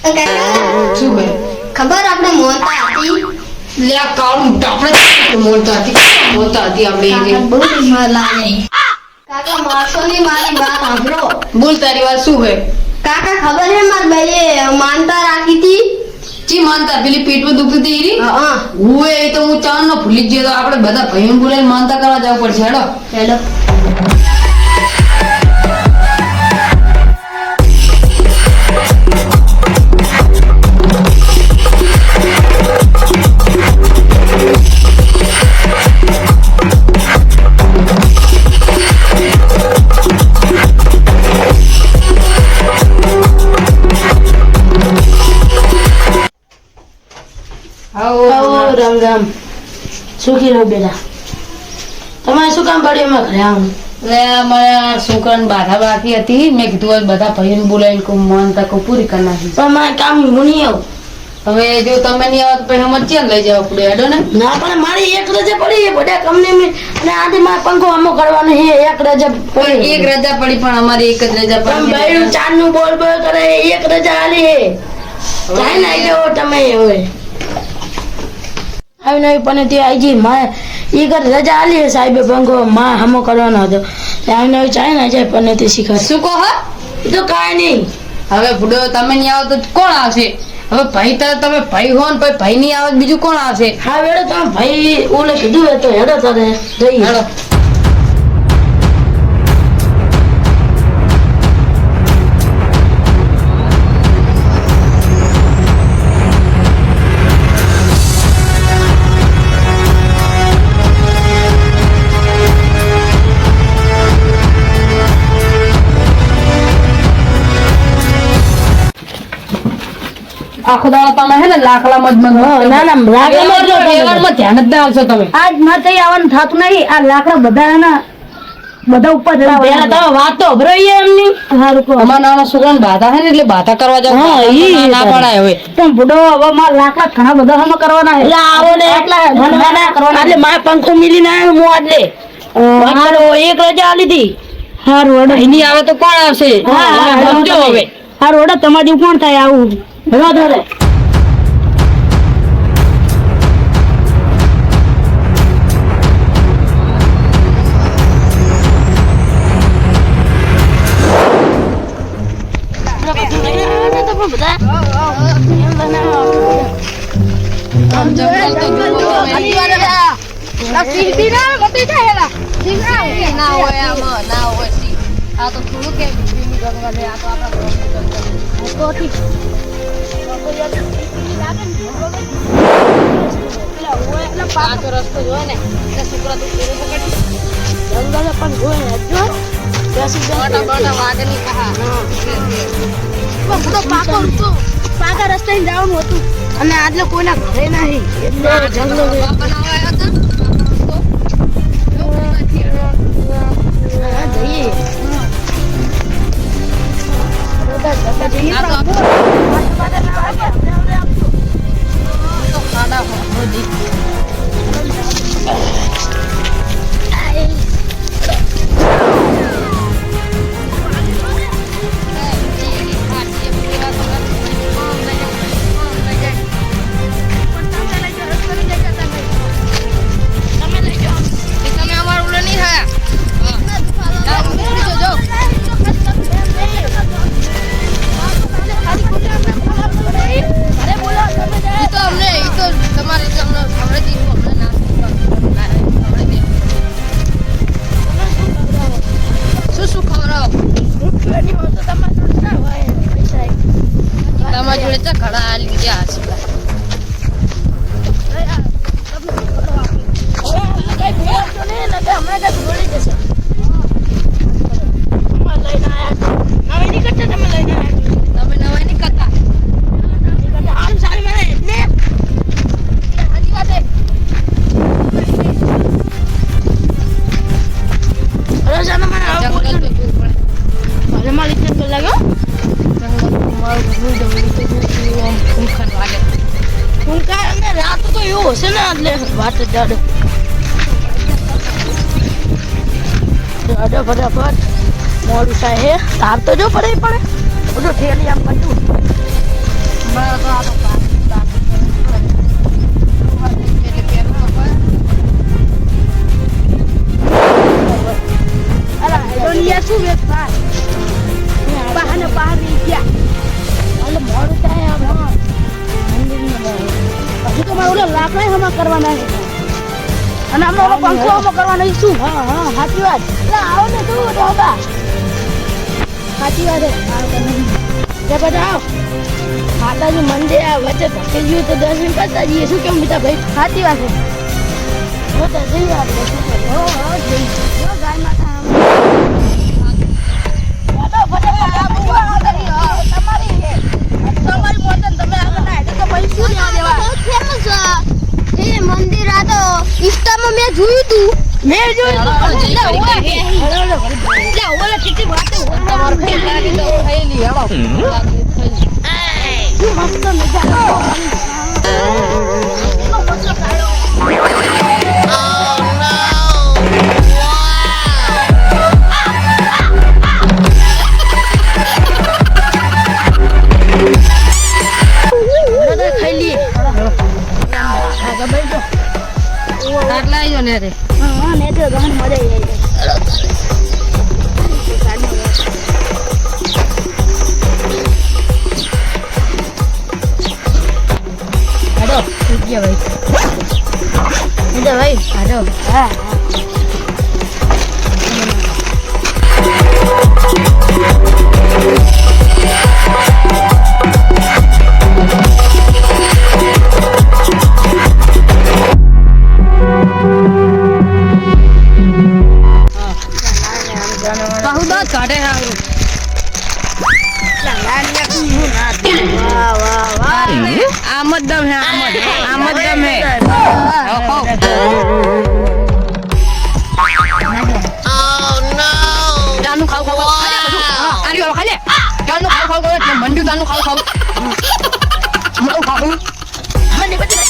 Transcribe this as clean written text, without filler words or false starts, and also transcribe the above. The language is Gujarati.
શું બે ખબર આપણે મોનતા હતી લે આ કાળું આપણે મોલતા હતી આપણે બહુ બીમાર લાગે કાકા મારશો નહીં મારી વાત સાંભળો બોલ તારી વાત શું હે કાકા ખબર હે માર ભાઈએ માનતા રાખી હતી ચી માનતા પેલી પેટમાં દુખતી હતી ઈરી હા હુએ એ તો હું ચાંદ નો ભૂલી જ ગયો તો આપણે બધા ભાઈઓ બોલાવીને માનતા કરવા જવું પડશે હેડો હેલો રામ રામ સુખી રહો બેટા તમારે શું કામ પડ્યું એમાં ઘરે આવું એટલે અમારા છોકરાને બાધા બાકી હતી મેં કીધું હવે બધા ભાઈઓને બોલાવીને કોઈ માનતા કોઈ પૂરી કરી નાખી પણ મારે કામ હું નહીં આવું હવે જો તમે નહીં આવો તો પછી અમારે ક્યાં લઈ જવા પડે હેડો ને ના પણ મારી એક રજા પડી છે બધા કંપની અને આજે મારે પંખો અમો કરવાનો છે એક રજા પડી એક રજા પડી પણ અમારી એક જ રજા પણ પડી બૈરું ચાર નું બોલ બોલ કરે એક રજા આલી છે જાય ને આવી જાઓ તમે હવે આવી નવી પણ તે આવી જઈ માં એ ઘર રજા આલી છે સાહેબે પંખો માં હમો કરવાનો હતો આવી નવી ચાય ને જાય પણ તે શીખર શું કહો હો? એ તો કાંઈ નહીં હવે ભૂડો તમે નહીં આવો તો કોણ આવશે હવે ભાઈ તમે ભાઈ હો ને પછી ભાઈ નહીં આવે તો બીજું કોણ આવશે હા વેડો તમે ભાઈ ઓલે કીધું હોય તો હેડો તારે જઈએ હેડો આખો દાડો તમે હે ને લાકડામાં જ મંગો ના ના લાકડામાં જ વ્યવહારમાં ધ્યાન જ ના આવશો તમે આજ માં તઈ આવવાનું થતું નહીં આ લાકડા બધા ઉપર પેલા તમે વાત તો અભરાઈએ એમની સારું કહો અમારા નાના છોકરાને બાધા છે ને એટલે બાધા કરવા જાવ હા, ઈ ના પડાય હવે પણ બુડો હવે માર લાકડા ઘણા બધા હમ કરવાના એટલે આવો ને એટલે મારે પંખો મિલી ના હું આજે એક રજા આલી હતી હારું એની આવે તો કોણ આવશે સમજો હવે હારું ઓડા તમારી કોણ થાય આવું ભલા ધરે રસ્તો જોયો ને એટલે છોકરા તો ફેરો પકડી જંગલ પણ જોઈ જો વાગે ની કહા પાકા રસ્તે જવાનું હતું અને આજે કોઈના ઘરે નહીં એટલે જંગલ ફટાફટ મોડું થાય તાર તો જો પડે ઓલો ઠેલી આમ બધું લાકડા હમણાં કરવાના છે અને આમનો ઓલો પંખો હમણાં કરવાનો છે શું? હા હા સાચી વાત. આવો ને તું ડોબા. સાચી વાત છે બધા આવો. માતાજી મંદિર આ વચ્ચે ધકે ગયું તો દર્શન કરતા જઈએ. શું કેમ બીજા ભાઈ? સાચી વાત છે. હો તો જઈએ આપણે. હો હો જઈએ. હો ગાય માતા તમારી મોટન તમે આગળ ના એટલે તો ભાઈ શું લેવા દેવા? બહુ ફેમસ એ મંદિર આ તો ઇન્સ્ટામાં મેં જોયું તું. મેં જોયું તો ઓલા કેટલી વાતો તમારો ફેર લાગે તો ખાઈલી હેડો મસ્ત મજા ખાઈ લઈએ આટલા આવ્યો ને રે હા ને તો ગહન મજા આવી હાડો ગયા ભાઈ ભાઈ હાડો હા બહુ કાઢે હારું આમદ દમ હે આમદ દમ હે તાનું ખાવ ખાવ આરી વાળો ખાલે તાનું ખાવ ખાવ કરે મંડ્યું તાનું ખાવ ખાવ મો ખાવ મને બધી